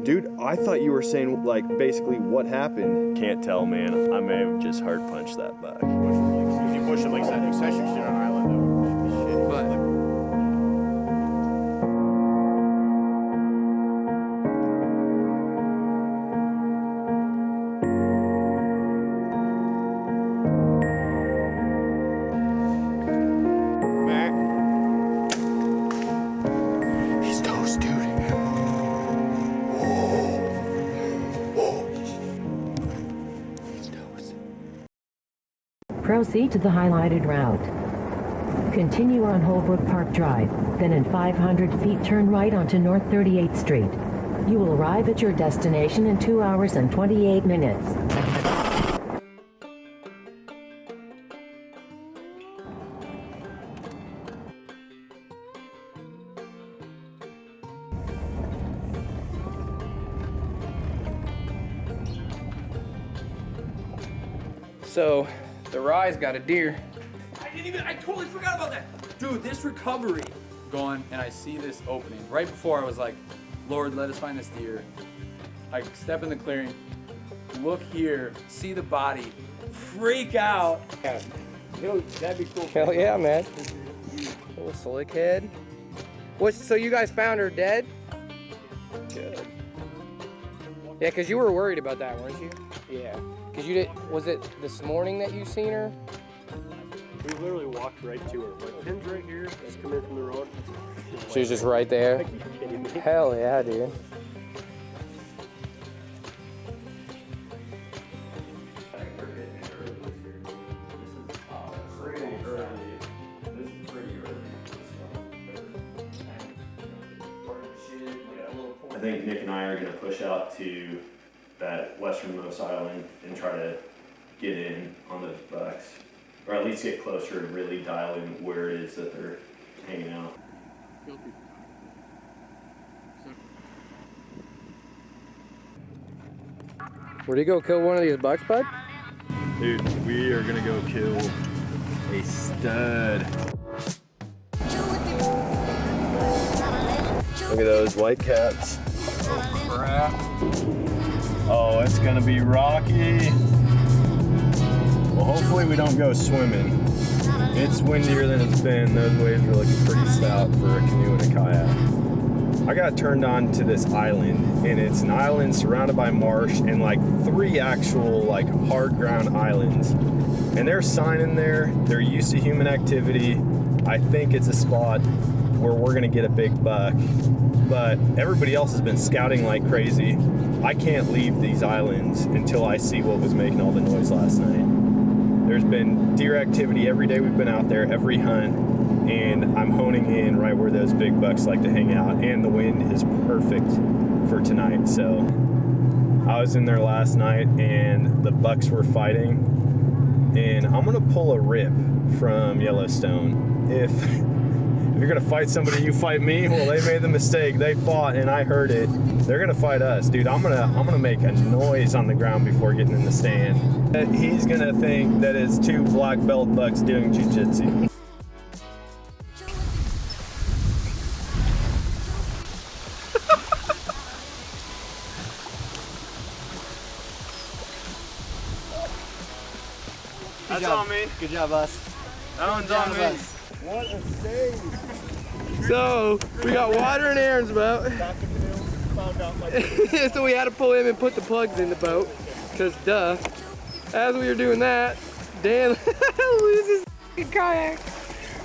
saying? Dude, I thought you were saying, like, basically what happened. Can't tell, man. I may have just hard punched that buck. If you push it like that, especially if you're on an island, that would just be shitty. But Proceed to the highlighted route. Continue on Holbrook Park Drive, then in 500 feet turn right onto North 38th Street. You will arrive at your destination in 2 hours and 28 minutes. so the Rye's got a deer. I totally forgot about that. Dude, this recovery. Going and I see this opening. Right before I was like, Lord, let us find this deer. I step in the clearing, look here, see the body, freak out. Yeah. That'd be cool. Hell yeah, man. Little slick head. So you guys found her dead? Good. Yeah, because you were worried about that, weren't you? Yeah. Because you did. Was it this morning that you seen her? We literally walked right to her. Like, pin's right here, just come in from the road. She was just right there. Are you kidding me? Hell yeah, dude. I think Nick and I are going to push out to that westernmost island and try to get in on those bucks, or at least get closer and really dial in where it is that they're hanging out. Where'd you go kill one of these bucks, bud? Dude, we are going to go kill a stud. Look at those white caps. Oh, crap. Oh, it's gonna be rocky. Well, hopefully we don't go swimming. It's windier than it's been. Those waves are looking pretty stout for a canoe and a kayak. I got turned on to this island, and it's an island surrounded by marsh and like 3 actual like hard ground islands. And there's sign in there. They're used to human activity. I think it's a spot where we're gonna get a big buck, but everybody else has been scouting like crazy. I can't leave these islands until I see what was making all the noise last night. There's been deer activity every day we've been out there, every hunt, and I'm honing in right where those big bucks like to hang out, and the wind is perfect for tonight. So I was in there last night and the bucks were fighting, and I'm gonna pull a rip from Yellowstone. If you're gonna fight somebody, you fight me. Well, they made the mistake. They fought, and I heard it. They're gonna fight us, dude. I'm gonna make a noise on the ground before getting in the stand. He's gonna think that it's 2 black belt bucks doing jiu-jitsu. That's on me. Good job, us. That one's on me. What a stage. So we got water in Aaron's boat. So we had to pull him and put the plugs in the boat, because duh. As we were doing that, Dan loses his kayak.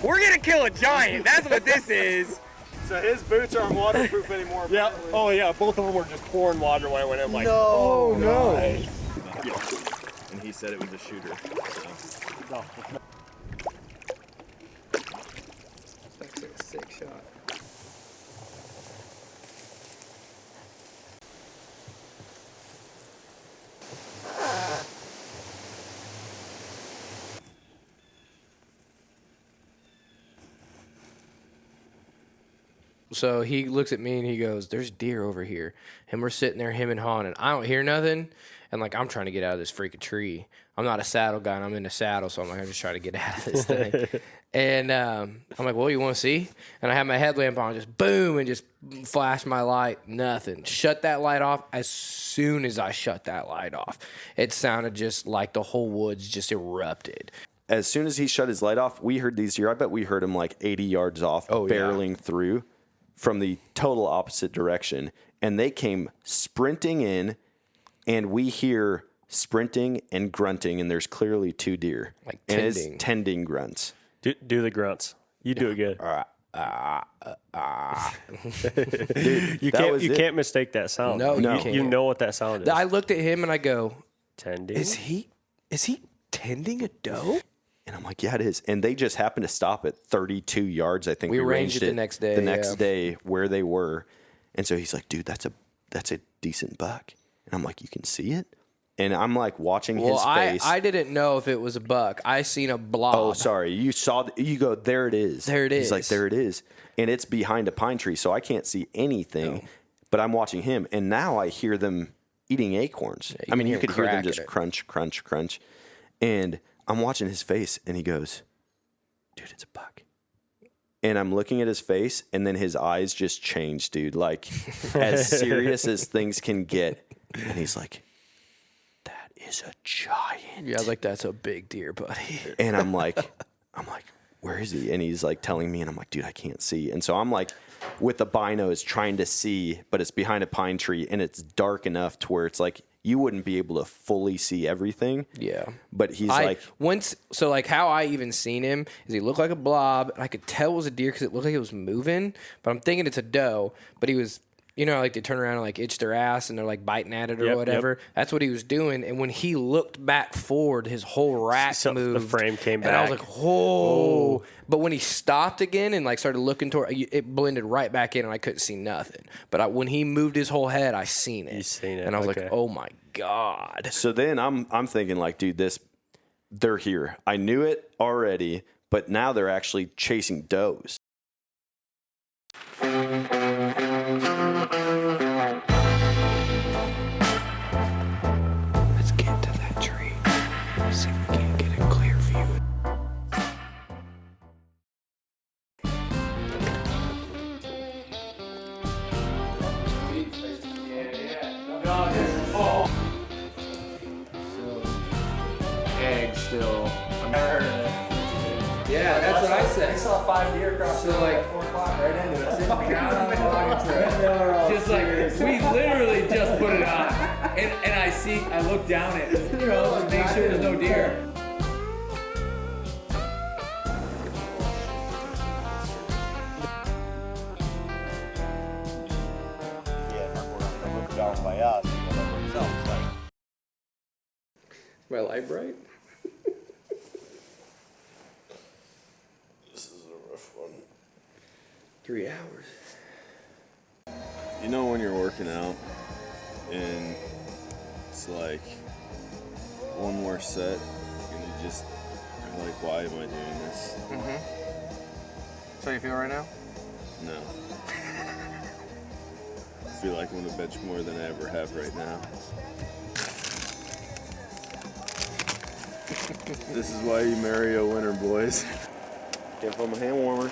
We're gonna kill a giant. That's what this is. So his boots aren't waterproof anymore. Yeah. Oh yeah. Both of them were just pouring water when I went in. Like, No, no. And he said it was a shooter. So. That's a sick shot. So he looks at me and he goes, "There's deer over here." And we're sitting there, him and Han, and I don't hear nothing. And like, I'm trying to get out of this freaking tree. I'm not a saddle guy, and I'm in a saddle, so I'm like, I'm just trying to get out of this thing. And I'm like, well, you want to see? And I have my headlamp on, just boom, and just flash my light. Nothing. Shut that light off. As soon as I shut that light off, it sounded just like the whole woods just erupted. As soon as he shut his light off, we heard these deer. I bet we heard him like 80 yards off, barreling through from the total opposite direction. And they came sprinting in, and we hear sprinting and grunting, and there's clearly 2 deer. Like and tending. it's tending grunts. Do the grunts. You do it good. Dude, You can't mistake that sound. No, you can't. You know what that sound is. I looked at him and I go, Tending. is he tending a doe? And I'm like, yeah, it is. And they just happened to stop at 32 yards. I think We arranged it the next day, The next yeah. day where they were. And so he's like, dude, that's a decent buck. And I'm like, you can see it? And I'm like watching his face. I didn't know if it was a buck. I seen a blob. Oh, sorry. You saw, you go, there it is. There it He's like, is. there it is. And it's behind a pine tree, so I can't see anything. But I'm watching him. And now I hear them eating acorns. Yeah, I mean, you can could hear them cracking just it. crunch, crunch, crunch. And I'm watching his face, and he goes, dude, it's a buck. And I'm looking at his face, and then his eyes just change, dude. Like, as serious as things can get. And he's like, that is a giant. Yeah, like that's a big deer, buddy. And I'm like, where is he? And he's like telling me, and I'm like, dude, I can't see. And so I'm like, with the binos trying to see, but it's behind a pine tree, and it's dark enough to where it's like you wouldn't be able to fully see everything. Yeah. But he's like how I even seen him is he looked like a blob, and I could tell it was a deer because it looked like it was moving, but I'm thinking it's a doe, but he was, like they turn around and like itch their ass and they're like biting at it or Yep, whatever. yep. That's what he was doing. And when he looked back forward, his whole rack So moved. the frame came and I was back. like, whoa. But when he stopped again and like started looking toward, it blended right back in and I couldn't see nothing. But when he moved his whole head, I seen it. You seen it, And I was okay. like, oh my God. so then I'm thinking like, dude, they're here. I knew it already, but now they're actually chasing does. Let's get to that tree. See if we can get a clear view. Egg still. Yeah, that's what I said. I saw 5 deer across So like 4 o'clock right into it. sitting down on the logging trail. Just like we literally just put it on, and I look down at to make sure there's no deer. Down by us, themselves, like, My light bright? This is a rough one. 3 hours. You know when you're working out and it's like one more set and you just are like, why am I doing this? So you feel right now? No. I feel like I'm gonna bench more than I ever have right now. This is why you marry a winner, boys. Give them a hand warmer.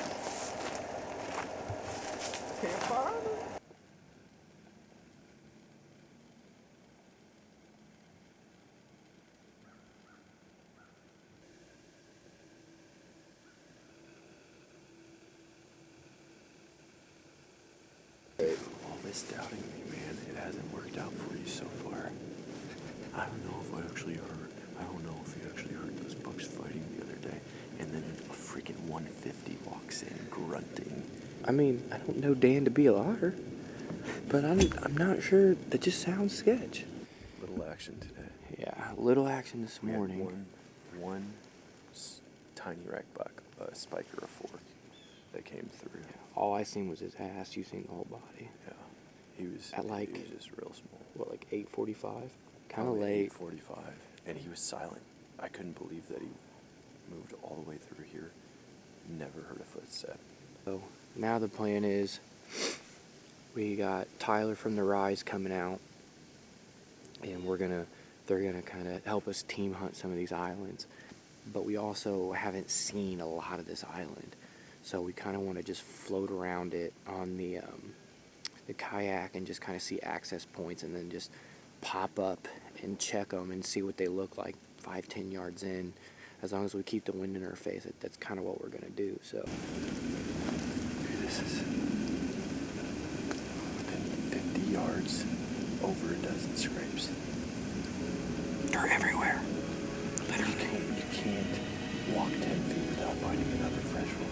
All this doubting me, man, it hasn't worked out for you so far. I don't know if I actually heard. I don't know if you actually heard those bucks fighting the other day, and then a freaking 150 walks in grunting. I mean, I don't know Dan to be a liar, but I'm not sure. That just sounds sketch. Little action today. Yeah, little action this We had morning. one tiny rack buck, a spike or a fork that came through. All I seen was his ass. You seen the whole body. Yeah, he was At like- he was just real small. What, like 8:45? Kind of Probably late. 8:45, and he was silent. I couldn't believe that he moved all the way through here. Never heard a footstep. So now the plan is we got Tyler from the Rise coming out, and we're gonna They're going to kind of help us team hunt some of these islands. But we also haven't seen a lot of this island. So we kind of want to just float around it on the kayak and just kind of see access points and then just pop up and check them and see what they look like 5-10 yards in. As long as we keep the wind in our face, that's kind of what we're going to do. So This is 50 yards, over a dozen scrapes. they're everywhere. You can't walk 10 feet without finding another fresh one.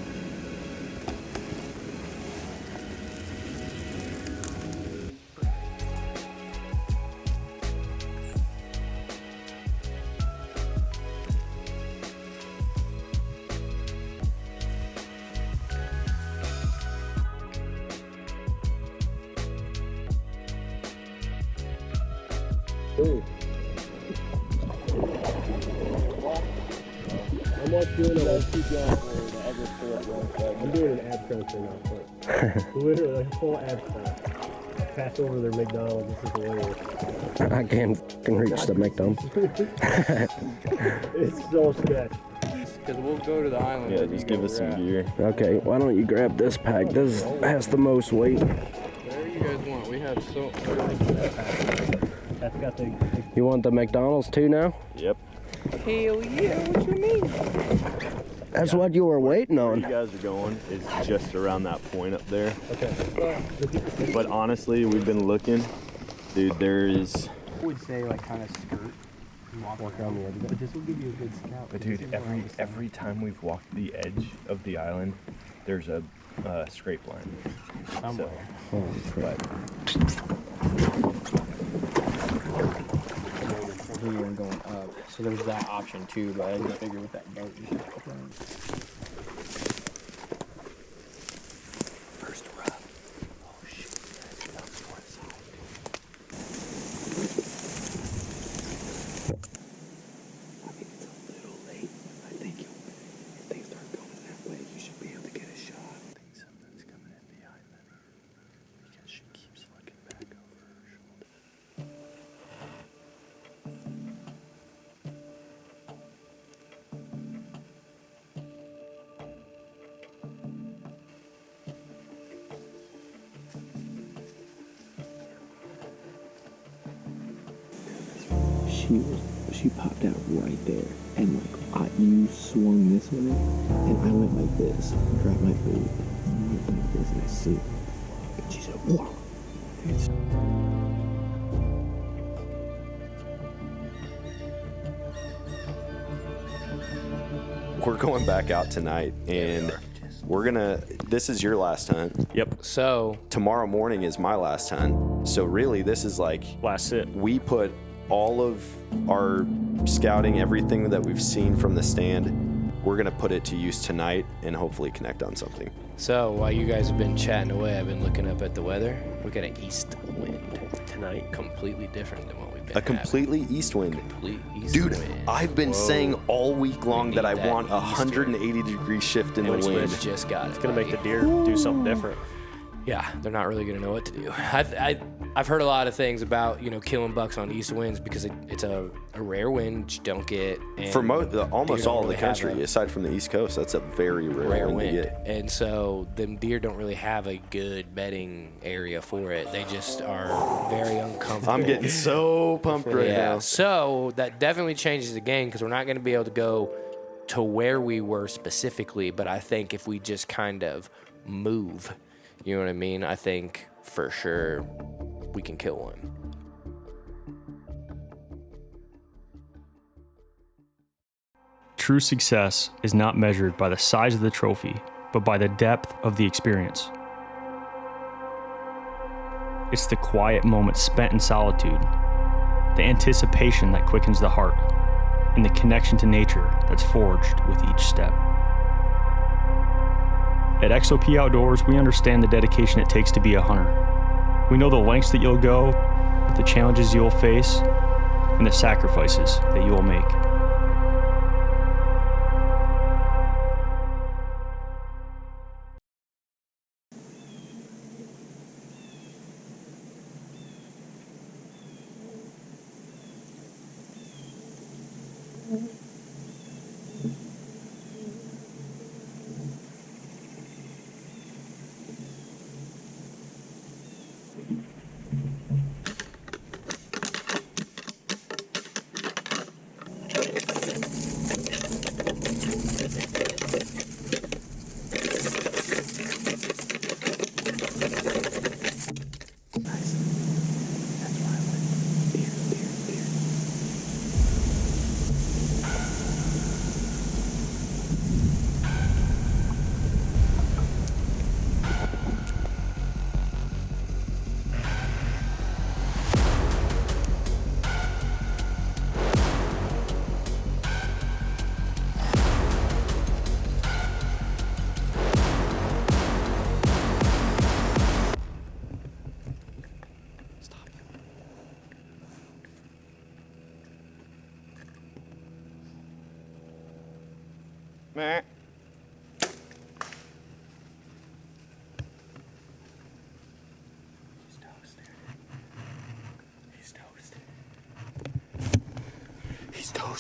I'm like doing it. I'm doing an ab crunch right now. Literally, like a full ab crunch. Pass over their McDonald's. This is hilarious. I can't f***ing reach the McDonald's. It's so sketch. Because we'll go to the island. Yeah, just give us some gear. Okay, why don't you grab this pack? This has the most weight. Whatever you guys want. We have so. That's got the. You want the McDonald's too now? Yep. Hell yeah, what you mean? That's what you were waiting Where you on. guys are going is just around that point up there. Okay. But honestly, we've been looking. Dude, there is... I would say like kind of skirt and walk Walk around the edge of it. This will give you a good scout. But dude, every time we've walked the edge of the island, there's a scrape line. somewhere. Holy crap. Here and going up. So there's that option too, but I didn't figure with that boat. You should put that. First rub. Oh shit, that's on one side. I think it's a little late. I think if they start going that way, you should be able to get a shot. I think something's coming in behind them because she keeps looking back over her shoulder. She popped out right there, and like you swung this one in, and I went like this, dropped my boot, and went like this, and I see, and she said, "Whoa!" We're going back out tonight, and we're gonna. This is your last hunt. Yep. So, Tomorrow morning is my last hunt. So really, this is like Last sit. we put all of our scouting, everything that we've seen from the stand, we're gonna put it to use tonight and hopefully connect on something. while you guys have been chatting away, I've been looking up at the weather. We got an east wind Tonight. completely different than what we've been A completely east wind. complete east Dude, wind. I've been saying all week long We that I need that want a east 180-degree shift in the We wind. just got it. It's gonna make the deer do something different. Yeah, they're not really gonna know what to do. I've heard a lot of things about killing bucks on east winds because it's a rare wind you don't get. And For almost deer all don't of the really have country, a aside from the East Coast, that's a very rare wind to get. and so them deer don't really have a good bedding area for it. They just are very uncomfortable. I'm getting so pumped right now. So that definitely changes the game because we're not going to be able to go to where we were specifically. But I think if we just kind of move, you know what I mean? I think for sure we can kill one. True success is not measured by the size of the trophy, but by the depth of the experience. It's the quiet moments spent in solitude, the anticipation that quickens the heart, and the connection to nature that's forged with each step. At XOP Outdoors, we understand the dedication it takes to be a hunter. We know the lengths that you'll go, the challenges you'll face, and the sacrifices that you will make.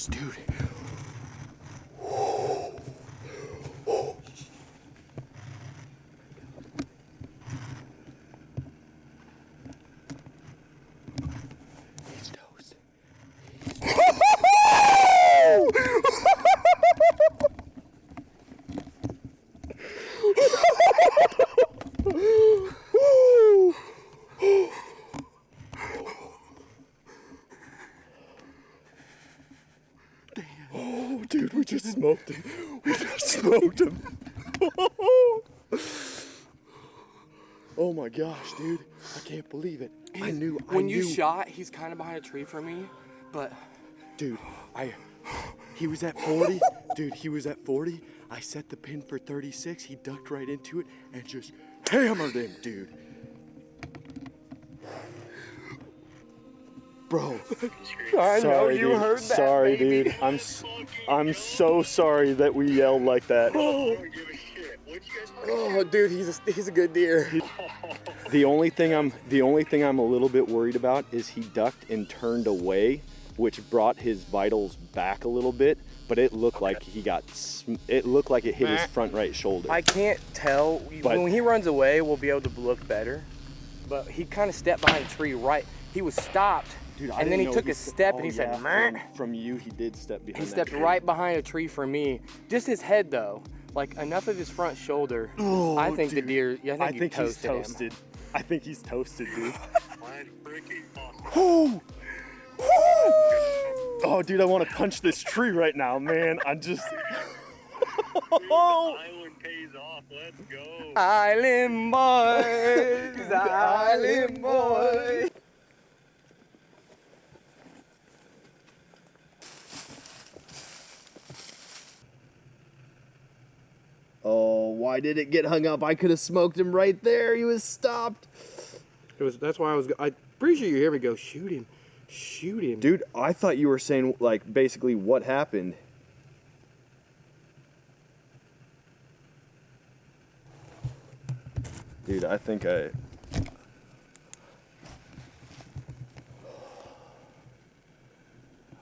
close, dude. He's toast. Oh, dude, we just smoked him. We just smoked him. Oh my gosh, dude. I can't believe it. I knew. When you shot, he's kind of behind a tree from me, but... Dude, he was at 40. Dude, he was at 40. I set the pin for 36. He ducked right into it and just hammered him, dude. Bro, I know you heard that. Sorry, dude. I'm so sorry that we yelled like that. Oh, dude, he's a good deer. The only thing I'm a little bit worried about is he ducked and turned away, which brought his vitals back a little bit. But it looked like it looked like it hit his front right shoulder. I can't tell. When he runs away, we'll be able to look better. But he kind of stepped behind a tree right. He was stopped. Dude, and then he took a step and he said, "Meh." From you, he did step behind. He stepped right behind a tree from me. Just his head though, like enough of his front shoulder. Oh, I think dude. the deer. I think he's toasted him. toasted. I think he's toasted, dude. Oh, dude, I want to punch this tree right now, man. I'm just. Island pays off. Let's go. Island boys, island boys. Oh, why did it get hung up? I could have smoked him right there. He was stopped. That's why I'm pretty sure you hear me go, shoot him. Shoot him. Dude, I thought you were saying, like, basically what happened. Dude, I think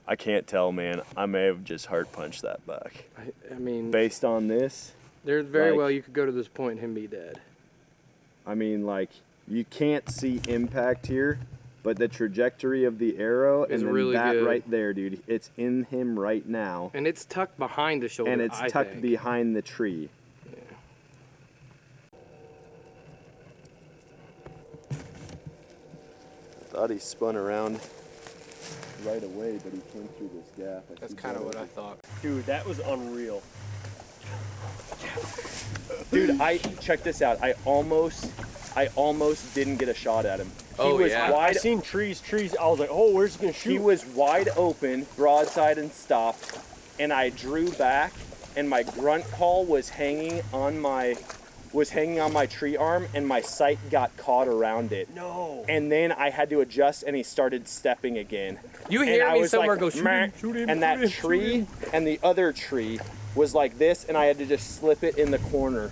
I can't tell, man. I may have just heart punched that buck. I mean, Based on this, there's very like- well you could go to this point and him be dead. I mean, like, you can't see impact here, but the trajectory of the arrow Is and then really that good. right there, dude, it's in him right now. And it's tucked behind the shoulder. And it's I tucked think. behind the tree. Thought he spun around right away, but he came through this gap. That's kind of what I thought. Dude, that was unreal. Dude, check this out. I almost didn't get a shot at him. Oh, he was yeah. wide. I seen trees. I was like, oh, where's he gonna shoot? He was wide open, broadside and stopped, and I drew back, and my grunt call was hanging on my tree arm, and my sight got caught around it. No. And then I had to adjust, and he started stepping again. You And hear I me was somewhere like, go, shoot "Meh," him, shoot him, and that shoot him, shoot tree him. and the other tree was like this, and I had to just slip it in the corner.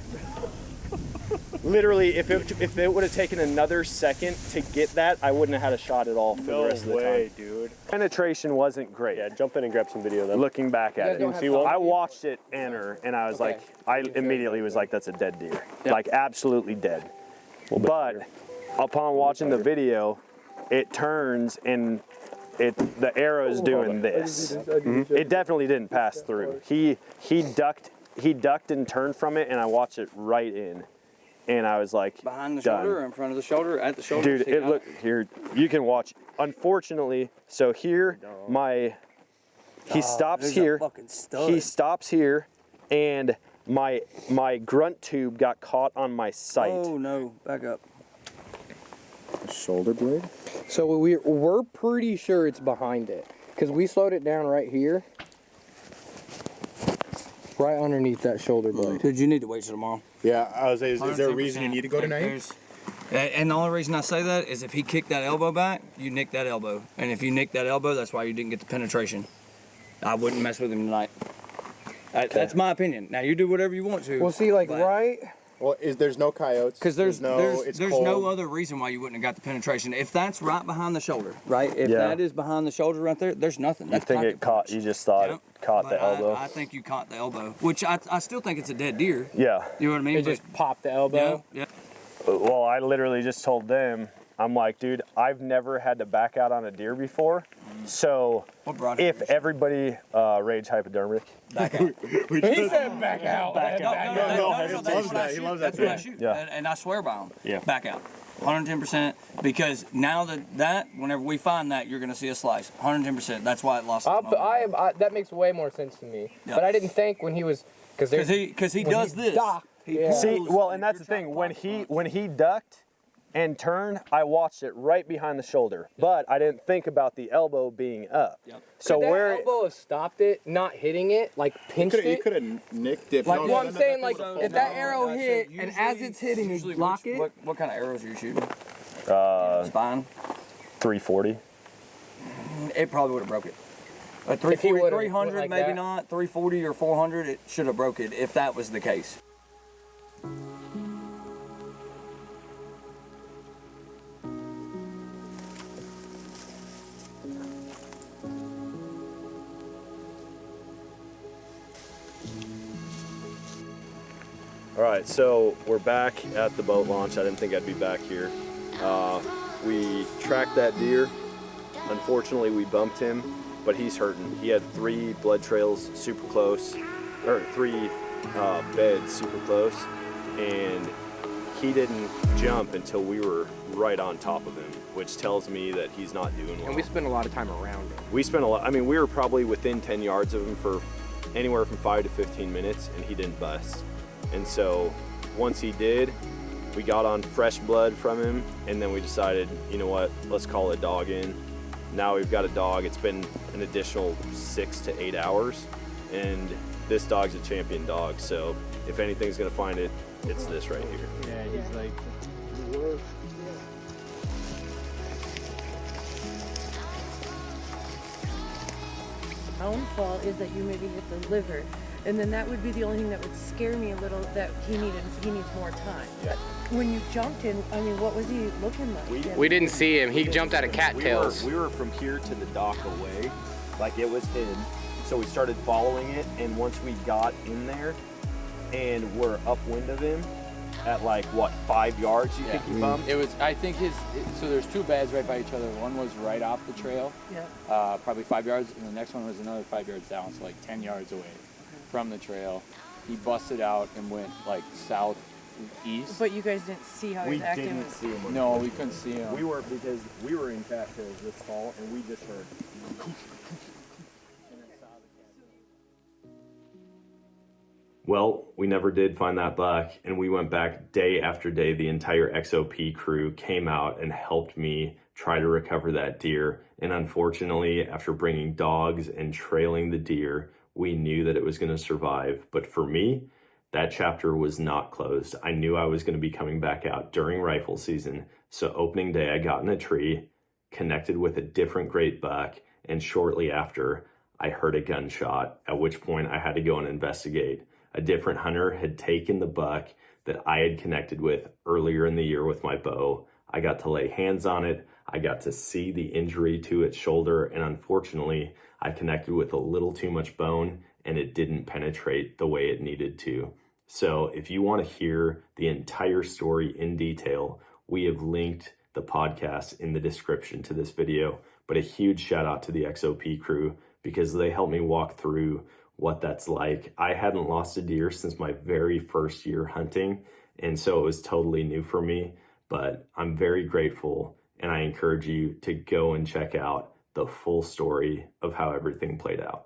Literally, if it would have taken another second to get that, I wouldn't have had a shot at all for the rest of the time. Dude. Penetration wasn't great. Yeah, jump in and grab some video then. Looking back You at guys it, don't have time? I watched it enter, and I was Okay. I immediately was like, "That's a dead deer, like absolutely dead." But upon watching the video, it turns and the arrow's doing this. It definitely didn't pass through. He ducked and turned from it, and I watched it right in, and I was like, Behind the done. shoulder or in front of the shoulder? At the shoulder? Dude, it look here. You can watch. Unfortunately, so here he stops here. He stops here, and my grunt tube got caught on my sight. Oh no, back up. Shoulder blade. So we're pretty sure it's behind it because we slowed it down right here, right underneath that shoulder blade. Dude, you need to wait till tomorrow. Yeah, I was. Is there a reason you need to go tonight? And the only reason I say that is if he kicked that elbow back, you nicked that elbow. And if you nicked that elbow, that's why you didn't get the penetration. I wouldn't mess with him tonight. That's my opinion. Now you do whatever you want to. Well, see, like but- right Well, there's no coyotes? Because there's no no other reason why you wouldn't have got the penetration. If that's right behind the shoulder, right? If that is behind the shoulder right there, there's nothing. You think it caught? You just thought it caught the elbow? I think you caught the elbow, which I still think it's a dead deer. Yeah. You know what I mean? It just popped the elbow. Yeah. Well, I literally just told them, I'm like, dude, I've never had to back out on a deer before. So if everybody rage hypodermic. Back out. He said back out. Back out. No, he loves that. He loves that. That's what I shoot. Yeah. And I swear by them. Yeah. Back out. 110%. Because now that whenever we find that, you're going to see a slice. 110%. That's why it lost. That makes way more sense to me. Yeah. But I didn't think when he was because he does this. See, well, and that's the thing. When he ducked and turned, I watched it right behind the shoulder, but I didn't think about the elbow being up. Yep. So could where that elbow have stopped it, not hitting it, like pinched it? He could have nicked it. Like what I'm saying, like if that arrow hit and as it's hitting, you block it. What kind of arrows are you shooting? $340. Spine. It probably would have broke it. 300, like maybe that. not. 340 or 400, it should have broke it if that was the case. All right, so we're back at the boat launch. I didn't think I'd be back here. We tracked that deer. Unfortunately, we bumped him, but he's hurting. He had 3 blood trails super close, or 3 beds super close, and he didn't jump until we were right on top of him, which tells me that he's not doing well. And we spent a lot of time around him. We spent a lot. I mean, we were probably within 10 yards of him for anywhere from 5 to 15 minutes, and he didn't bust. And so once he did, we got on fresh blood from him, and then we decided, you know what, let's call a dog in. Now we've got a dog. It's been an additional 6 to 8 hours, and this dog's a champion dog. So if anything's gonna find it, it's this right here. Yeah, he's like, My own fault is that you maybe hit the liver, and then that would be the only thing that would scare me a little, that he needs more time. Yeah. When you jumped in, I mean, what was he looking like? We didn't see him. He jumped out of cattails. We were from here to the dock away, like it was hidden. So we started following it, and once we got in there and we're upwind of him at like, what, 5 yards you think he bumped? It was, I think so there's 2 beds right by each other. One was right off the trail, probably 5 yards, and the next one was another 5 yards down, so like 10 yards away from the trail. He busted out and went like southeast. But you guys didn't see how he was acting? We didn't see him. No, we couldn't see him. Because we were in cattails this tall, and we just heard. Well, we never did find that buck, and we went back day after day. The entire XOP crew came out and helped me try to recover that deer. And unfortunately, after bringing dogs and trailing the deer, we knew that it was going to survive. But for me, that chapter was not closed. I knew I was going to be coming back out during rifle season. So opening day, I got in a tree, connected with a different great buck, and shortly after, I heard a gunshot, at which point I had to go and investigate. A different hunter had taken the buck that I had connected with earlier in the year with my bow. I got to lay hands on it. I got to see the injury to its shoulder, and unfortunately, I connected with a little too much bone, and it didn't penetrate the way it needed to. So if you want to hear the entire story in detail, we have linked the podcast in the description to this video. But a huge shout out to the XOP crew, because they helped me walk through what that's like. I hadn't lost a deer since my very first year hunting, and so it was totally new for me, but I'm very grateful, and I encourage you to go and check out the full story of how everything played out.